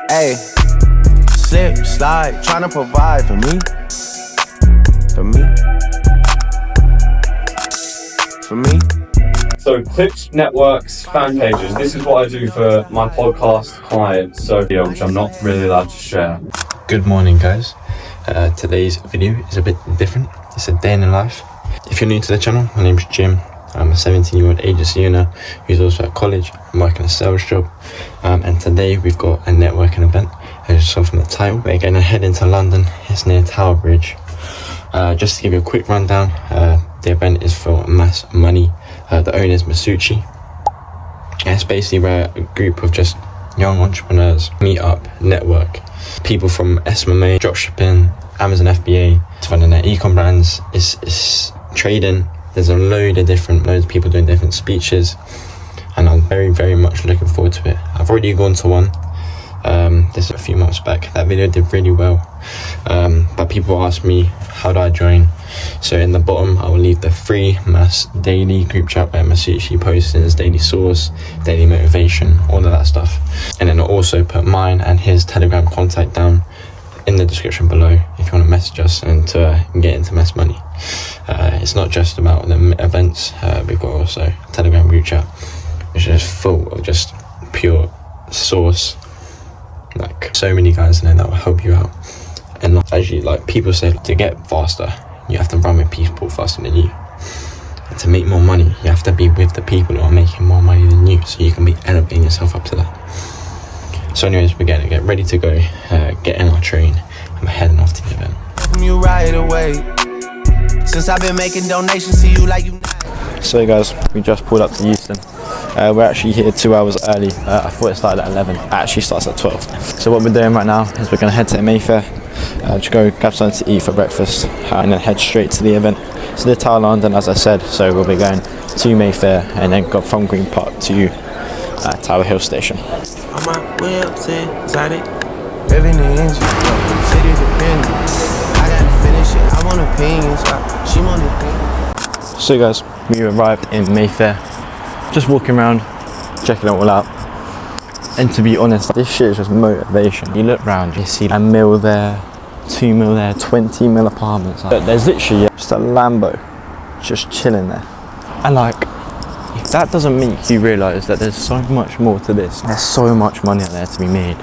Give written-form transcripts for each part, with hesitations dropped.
Hey, slip, slide, trying to provide for me. For me. For me. So Clips, networks, fan pages, this is what I do for my podcast clients, so which I'm not really allowed to share. Good morning, guys. Today's video is a bit different. It's a day in the life. If you're new to the channel, my name's Jim. I'm a 17-year-old agency owner who's also at college. I'm working a sales job, and today we've got a networking event. As you saw from the title, we're going to head into London. It's near Tower Bridge. Just to give you a quick rundown, the event is for Mass Money. The owner is Masucci. It's basically where a group of just young entrepreneurs meet up, network. People from SMMA, dropshipping, Amazon FBA, to running their e-com brands, is trading. There's loads of people doing different speeches, and I'm very, very much looking forward to it. I've already gone to one. This is a few months back. That video did really well, but people asked me how do I join. So in the bottom I will leave the free Mass daily group chat where Masucci posts his daily source, daily motivation, all of that stuff, and then I'll also put mine and his Telegram contact down in the description below if you want to message us and to get into Mass Money. It's not just about the events. We've got also a Telegram group chat which is full of just pure source, like so many guys in there that will help you out. And actually, like people say, to get faster you have to run with people faster than you, and to make more money you have to be with the people who are making more money than you, so you can be elevating yourself up to that. So anyways, we're going to get ready to go, get in our train, and we're heading off to the event. You right away. Since I've been making donations to you like you. So guys, we just pulled up to Euston. We're actually here 2 hours early. I thought it started at 11. It actually starts at 12. So what we're doing right now is we're going to head to Mayfair, to go grab something to eat for breakfast, and then head straight to the event. So the Tower London, as I said, so we'll be going to Mayfair and then go from Green Park to Tower Hill Station. On my way up to exotic, living the engine, city dependent. I gotta finish it, I want opinions, she want opinions. So guys, we arrived in Mayfair, just walking around, checking it all out. And to be honest, this shit is just motivation. You look around, you see a mil there, 2 mil there, 20 mil apartments. There's literally just a Lambo just chilling there. And like, if that doesn't make you realise that there's so much more to this, there's so much money out there to be made.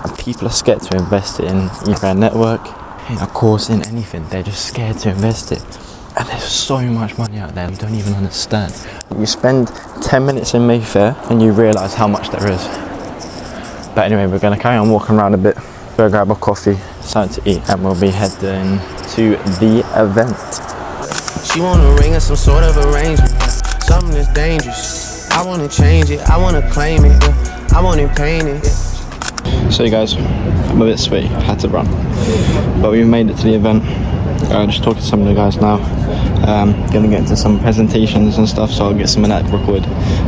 And people are scared to invest it in either a network, in a course, in anything. They're just scared to invest it. And there's so much money out there you don't even understand. You spend 10 minutes in Mayfair and you realise how much there is. But anyway, we're going to carry on walking around a bit, go grab a coffee, something to eat, and we'll be heading to the event. She want a ring or some sort of arrangement, something that's dangerous. I want to change it, I want to claim it, I want it painted. So guys, I'm a bit sweaty, had to run. But we made it to the event. Just talking to some of the guys now. Gonna get into some presentations and stuff, so I'll get some of that recorded,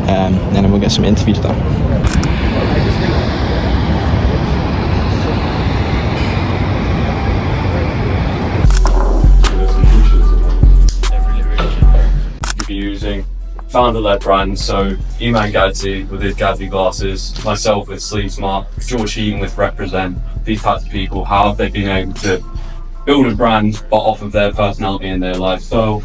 and then we'll get some interviews done. You'll be using founder-led brands, so Iman Gadzi with his Gadzi glasses, myself with Sleep Smart, George Heaton with Represent. These types of people, how have they been able to build a brand but off of their personality and their lifestyle?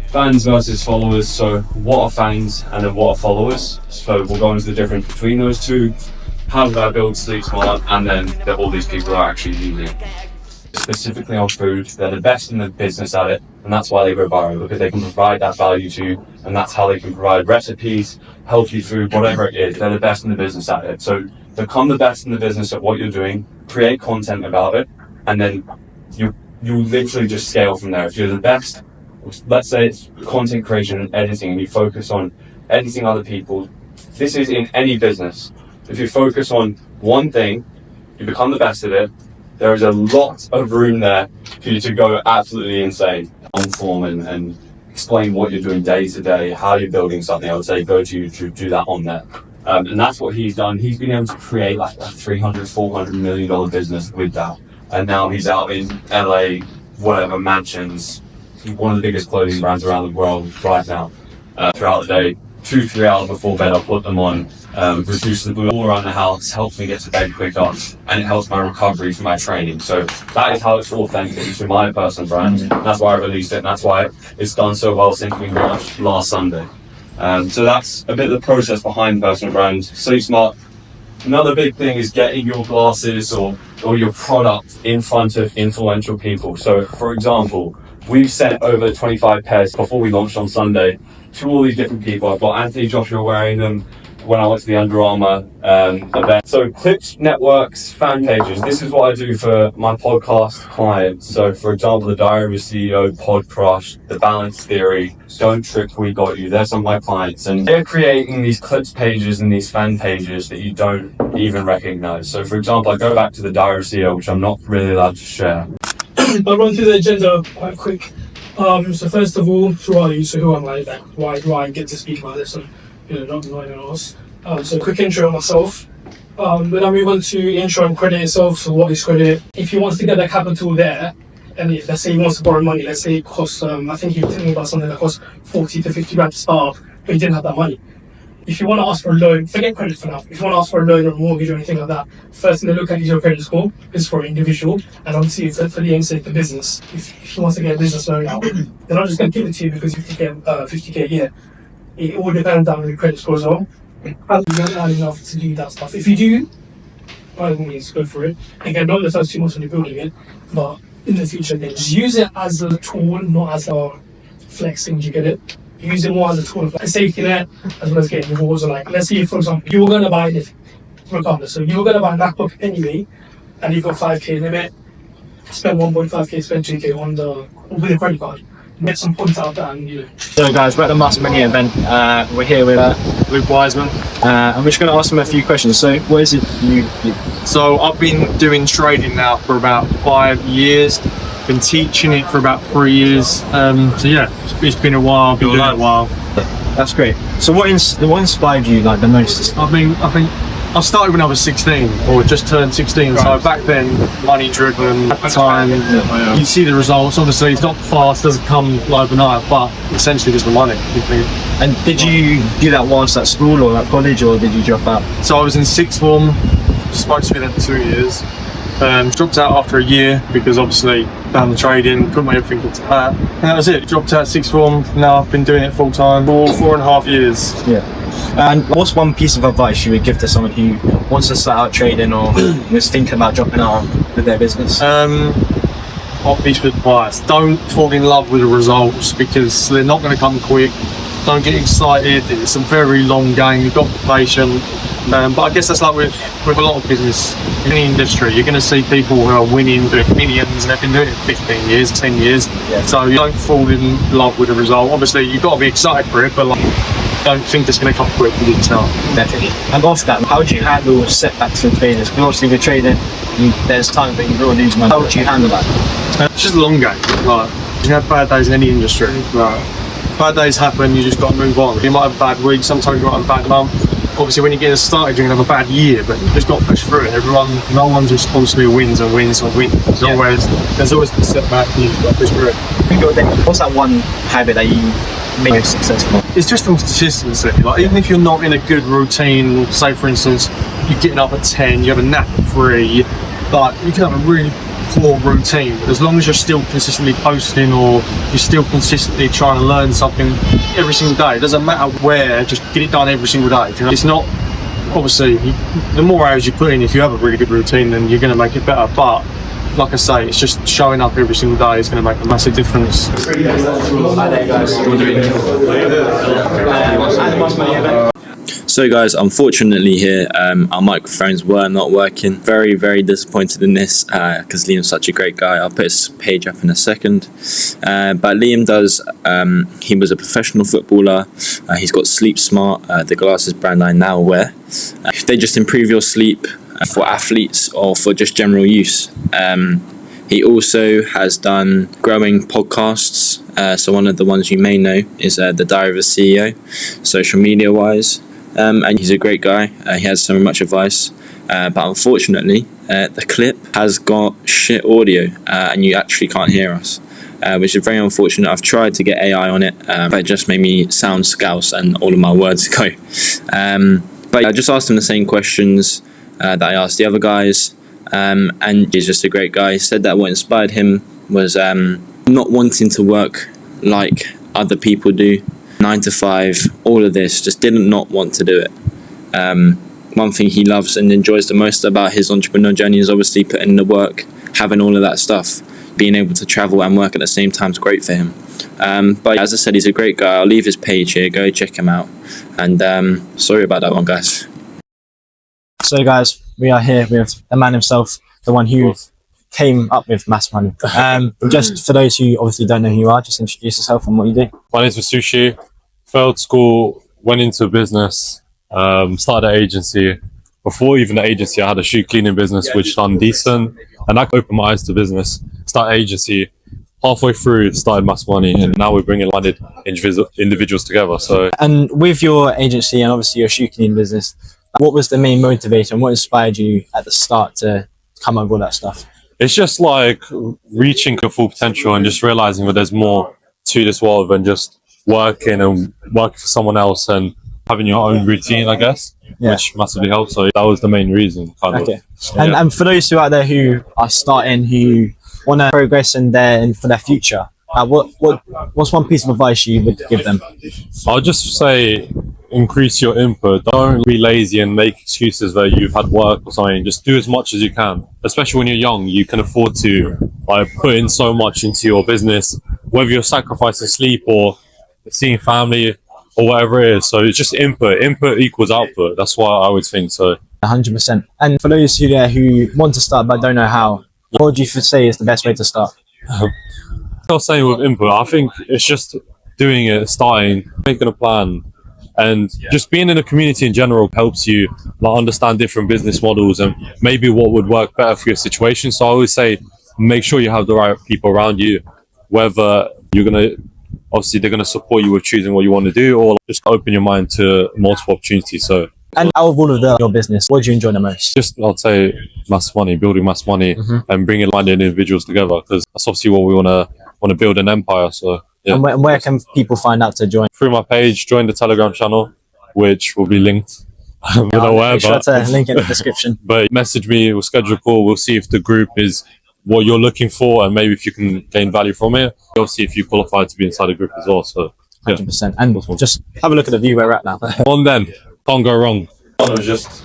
Fans versus followers. So what are fans and then what are followers? So we'll go into the difference between those two. How did I build Sleep Smart, and then that all these people are actually using it. Specifically on food, they're the best in the business at it, and that's why they go viral, because they can provide that value to you, and that's how they can provide recipes, healthy food, whatever it is. They're the best in the business at it. So become the best in the business at what you're doing, create content about it, and then you literally just scale from there. If you're the best, let's say it's content creation and editing, and you focus on editing other people, this is in any business. If you focus on one thing, you become the best at it, there is a lot of room there for you to go absolutely insane on form and explain what you're doing day to day, how you're building something. I would say go to YouTube, do that on there. And that's what he's done. He's been able to create like a $300-400 million business with that. And now he's out in LA, whatever, mansions, one of the biggest clothing brands around the world right now, throughout the day. 2-3 hours before bed, I'll put them on. Reduces the blue all around the house, helps me get to bed quicker, and it helps my recovery for my training. So that is how it's authentic to my personal brand. That's why I released it, and that's why it's done so well since we launched last Sunday. So that's a bit of the process behind personal brand. Sleep Smart. Another big thing is getting your glasses or your product in front of influential people. So, for example, we've sent over 25 pairs before we launched on Sunday to all these different people. I've got Anthony Joshua wearing them when I went to the Under Armour event. So Clips, networks, fan pages. This is what I do for my podcast clients. So for example, the Diary of a CEO, Pod Crush, The Balance Theory, Don't Trip, We Got You. They're some of my clients. And they're creating these Clips pages and these fan pages that you don't even recognize. So for example, I go back to the Diary of a CEO, which I'm not really allowed to share. I'll run through the agenda quite quick. So first of all, who are you? So who am I? Like, why do I get to speak about this and not anyone else? So quick intro on myself. Then I move on to intro and credit itself. So what is credit? If he wants to get the capital there, and let's say he wants to borrow money, let's say it costs, I think you were telling me about something that costs 40 to 50 grand to start, but he didn't have that money. If you want to ask for a loan, forget credit for now. If you want to ask for a loan or a mortgage or anything like that, first thing they look at is your credit score. It's for an individual, and obviously for the aim sake the business. If he wants to get a business loan out, they're not just going to give it to you because you get 50k a year. It all depends on your credit score as well. And you don't earn enough to do that stuff. If you do, by all means, go for it. Again, not the first 2 months when you're building it, but in the future, again, just use it as a tool, not as a flexing. Do you get it? Use it more as a tool, like a safety net, as well as getting rewards. Or like, let's say, for example, you were going to buy it regardless. So you were going to buy a MacBook anyway, and you've got 5k limit. Spend 1.5k, spend 2k on with a credit card. Get some points out there, and So guys, we're at the Master Mini event. We're here with Wiseman, and we're just going to ask him a few questions. So what is it you do? So I've been doing trading now for about 5 years. Been teaching it for about 3 years. So yeah, it's been a while. I've been doing it a while. That's great. So what inspired you like the most? I think I started when I was 16, or just turned 16. Right. So back then, money driven at the time. You see the results. Obviously, it's not fast, doesn't come overnight, but essentially just the money. And did you do that whilst at school or at college, or did you drop out? So I was in sixth form, supposed to be there for 2 years. Dropped out after a year because obviously found the trading, put my everything into that, and that was it. Dropped out sixth form. Now I've been doing it full time for 4.5 years. Yeah. And what's one piece of advice you would give to someone who wants to start out trading or is thinking about dropping out with their business? What piece of advice? Don't fall in love with the results because they're not going to come quick. Don't get excited. It's a very long game. You've got to be patient. But I guess that's like with a lot of business in the industry. You're going to see people who are winning, doing millions, and they've been doing it 15 years, 10 years. Yeah. So you don't fall in love with the result. Obviously, you've got to be excited for it, but don't think it's going to come quick with it now. Definitely. And after that, how do you handle setbacks and failures? Because obviously with trading, there's times that you will lose money. How would you handle that? It's just a long game. You have bad days in any industry. Bad days happen, you just got to move on. You might have a bad week, sometimes you might have a bad month. Obviously when you get started you're going to have a bad year, but you just got to push through it. No one's responsible wins and wins and wins. There's always the setback, you've got to push through it. What's that one habit that you make you successful? It's just consistency. Even if you're not in a good routine, say for instance, you're getting up at 10, you have a nap at 3, but you can have a really poor routine, but as long as you're still consistently posting or you're still consistently trying to learn something every single day, it doesn't matter where, just get it done every single day. It's not, obviously, the more hours you put in, if you have a really good routine, then you're going to make it better, but like I say, it's just showing up every single day is going to make a massive difference. Hi there guys, we're doing So guys, unfortunately here, our microphones were not working. Very, very disappointed in this because Liam's such a great guy. I'll put his page up in a second. But Liam does, he was a professional footballer. He's got Sleep Smart, the glasses brand I now wear. They just improve your sleep for athletes or for just general use. He also has done growing podcasts. So one of the ones you may know is the Diary of a CEO, social media wise. And he's a great guy. He has so much advice, but unfortunately the clip has got shit audio and you actually can't hear us. which is very unfortunate. I've tried to get AI on it, but it just made me sound scouse and all of my words go. But I just asked him the same questions that I asked the other guys, and he's just a great guy. He said that what inspired him was not wanting to work like other people do, 9 to 5, all of this, just didn't not want to do it. One thing he loves and enjoys the most about his entrepreneur journey is obviously putting in the work, having all of that stuff. Being able to travel and work at the same time is great for him. But as I said, he's a great guy. I'll leave his page here, go check him out. And sorry about that one, guys. So guys, we are here with the man himself, the one who came up with Mass Money. Just for those who obviously don't know who you are, just introduce yourself and what you do. My name's Sushi. Failed school, went into business, started an agency. Before even the agency, I had a shoe cleaning business which done decent, and that opened my eyes to business. Started agency. Halfway through, started Mass Money, and now we're bringing like individuals together. So, and with your agency and obviously your shoe cleaning business, what was the main motivator and what inspired you at the start to come up with all that stuff? it's just like reaching your full potential and just realizing that there's more to this world than just working for someone else and having your own routine, I guess, which massively helps. So that was the main reason, kind of. And for those who out there who are starting, who want to progress in for their future, what's one piece of advice you would give them? I'll just say increase your input. Don't be lazy and make excuses that you've had work or something. Just do as much as you can. Especially when you're young, you can afford to put in so much into your business, whether you're sacrificing sleep or seeing family or whatever it is. So it's just input. Input equals output. That's what I would think. So 100%. And for those who want to start but don't know how, what would you say is the best way to start? I was saying with input, I think it's just doing it, starting, making a plan, and just being in a community in general helps you understand different business models and maybe what would work better for your situation. So I always say make sure you have the right people around you, whether obviously they're going to support you with choosing what you want to do, or just open your mind to multiple opportunities. So, and out of all of your business, what do you enjoy the most? Just, I'd say Mass Money, building Mass Money, and bringing like-minded individuals together, because that's obviously what we want to build an empire. So yeah. And where can people find out to join? Through my page, join the Telegram channel, which will be linked. Make sure to link in the description. But message me, we'll schedule a call, we'll see if the group is what you're looking for and maybe if you can gain value from it. Obviously, if you qualify to be inside the group as well. So yeah. 100%. And just have a look at the view where we're at now. On then, can't go wrong. I was just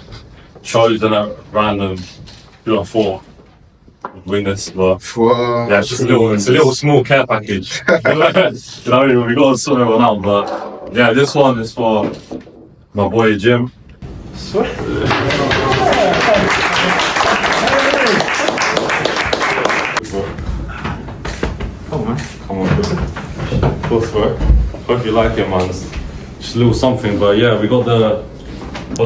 chosen at random 4 winners, but yeah, it's just a little small care package. We got to sort everyone out, but yeah, this one is for my boy Jim. Sweet. Come on. Both for it. Hope you like it, man. It's just a little something, but yeah, we got the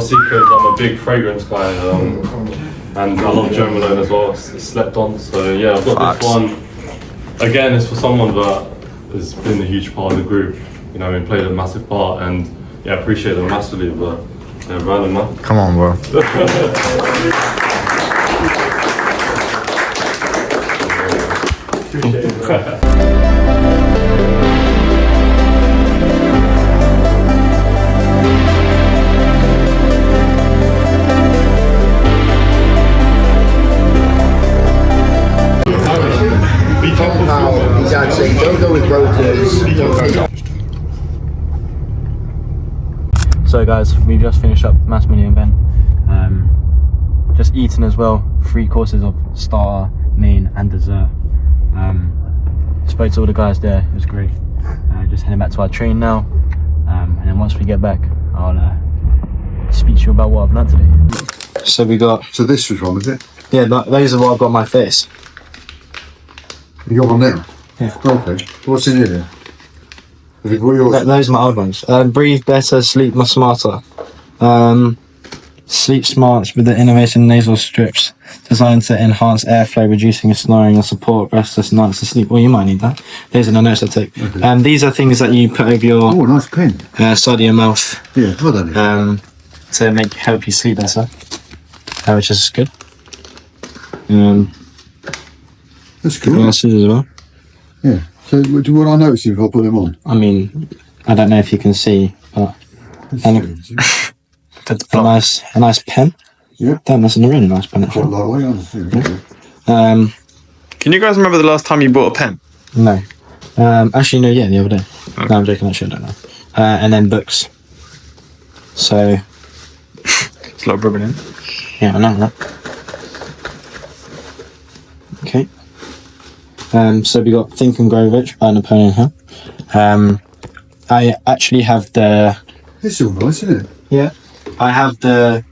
secret. I'm a big fragrance guy, and I love Joe Malone as well. It's slept on, so yeah, I've got this one. Again, it's for someone that has been a huge part of the group, and played a massive part, and yeah, I appreciate them massively, but yeah, random, man. Come on, bro. So guys, we've just finished up Mass Money event. Just eaten as well, 3 courses of starter, main and dessert. Spoke to all the guys there, it was great. Just heading back to our train now, and then once we get back, I'll speak to you about what I've learned today. So we got... So this was one, is it? Yeah, those are what I've got on my face. You got one now? Yeah. Okay. What's in here then? Have you got yours? Those are my old ones. Breathe better, sleep smarter. Sleep smart with the innovative nasal strips designed to enhance airflow, reducing snoring and support restless nights to sleep. Well, you might need that. These are the notes I take. Okay. These are things that you put over your nice pen. Side of your mouth. Yeah, well done. To help you sleep better, which is good. That's cool. Glasses as well. Yeah. So what I notice if I put them on? I mean, I don't know if you can see, but a nice pen. Yeah. Damn, that's a really nice pen. Quite Actually. lightweight, aren't they? Can you guys remember the last time you bought a pen? No. Actually, no. Yeah, the other day. Okay. No, I'm joking. Actually, I don't know. And then books. So. It's a lot of rubber in it. Yeah, I know that. Okay. So we got Think and Grow Rich by Napoleon Hill. I actually have the. It's all nice, isn't it? Yeah. I have the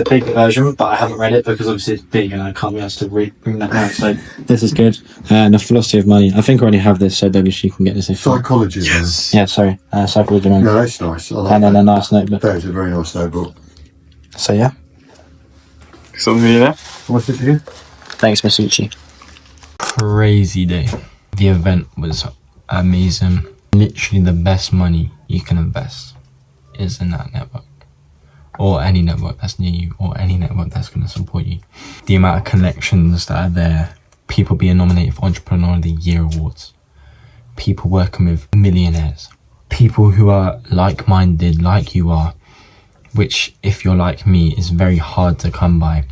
big version, but I haven't read it because obviously it's big and I can't be asked to bring that out. So this is good. The Philosophy of Money. I think I already have this, so maybe you can get this. Psychology. Yes. Yeah, sorry. Psychology. No, that's nice. I like And then that. a nice notebook. That is a very nice notebook. So yeah. Something in there? What's this again? Thanks, Masucci. Crazy day. The event was amazing. Literally the best money you can invest is in that network. Or any network that's near you, or any network that's going to support you. The amount of connections that are there, people being nominated for Entrepreneur of the Year awards, people working with millionaires, people who are like-minded like you are, which if you're like me is very hard to come by.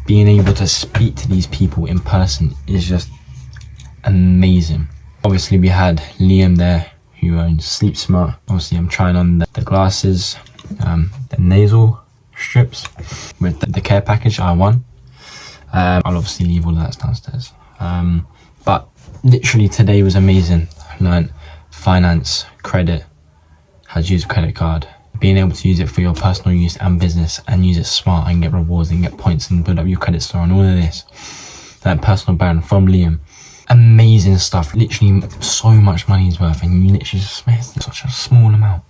Being able to speak to these people in person is just amazing. Obviously we had Liam there who owns Sleep Smart. Obviously I'm trying on the glasses, the nasal strips with the care package I won. I'll obviously leave all of that downstairs. But literally today was amazing. I learned finance, credit, how to use a credit card, being able to use it for your personal use and business and use it smart and get rewards and get points and build up your credit score and all of this. That personal brand from Liam. Amazing stuff. Literally so much money's worth, and you literally just spend such a small amount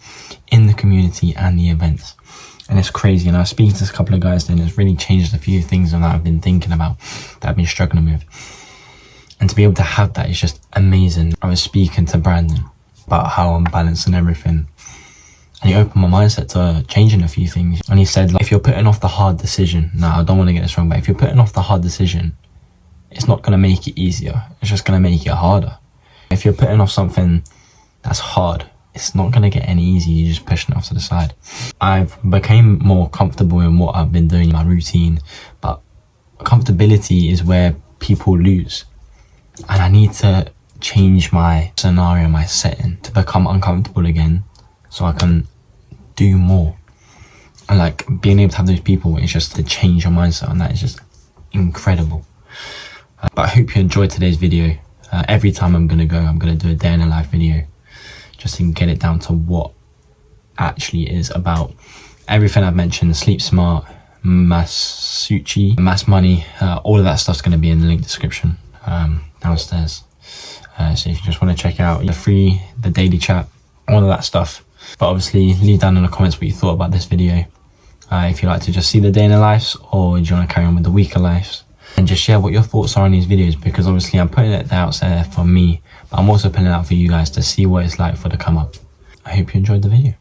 in the community and the events. And it's crazy. And I was speaking to a couple of guys then, it's really changed a few things that I've been thinking about, that I've been struggling with. And to be able to have that is just amazing. I was speaking to Brandon about how I'm balancing everything. And he opened my mindset to changing a few things. And he said, like, if you're putting off the hard decision, I don't want to get this wrong, but if you're putting off the hard decision, it's not going to make it easier. It's just going to make it harder. If you're putting off something that's hard, it's not going to get any easier. You're just pushing it off to the side. I've become more comfortable in what I've been doing, my routine, but comfortability is where people lose. And I need to change my scenario, my setting, to become uncomfortable again so I can do more. And like being able to have those people is just to change your mindset, and that is just incredible. But I hope you enjoyed today's video. Every time I'm going to go, I'm going to do a day in a life video just to get it down to what actually is about. Everything I've mentioned, Sleep Smart, Masucci, Mass Money, all of that stuff's going to be in the link description downstairs. So if you just want to check out the daily chat, all of that stuff. But obviously leave down in the comments what you thought about this video. If you like to just see the day in the lives, or do you want to carry on with the weeker lives? And just share what your thoughts are on these videos, because obviously I'm putting it out there for me, but I'm also putting it out for you guys to see what it's like for the come up. I hope you enjoyed the video.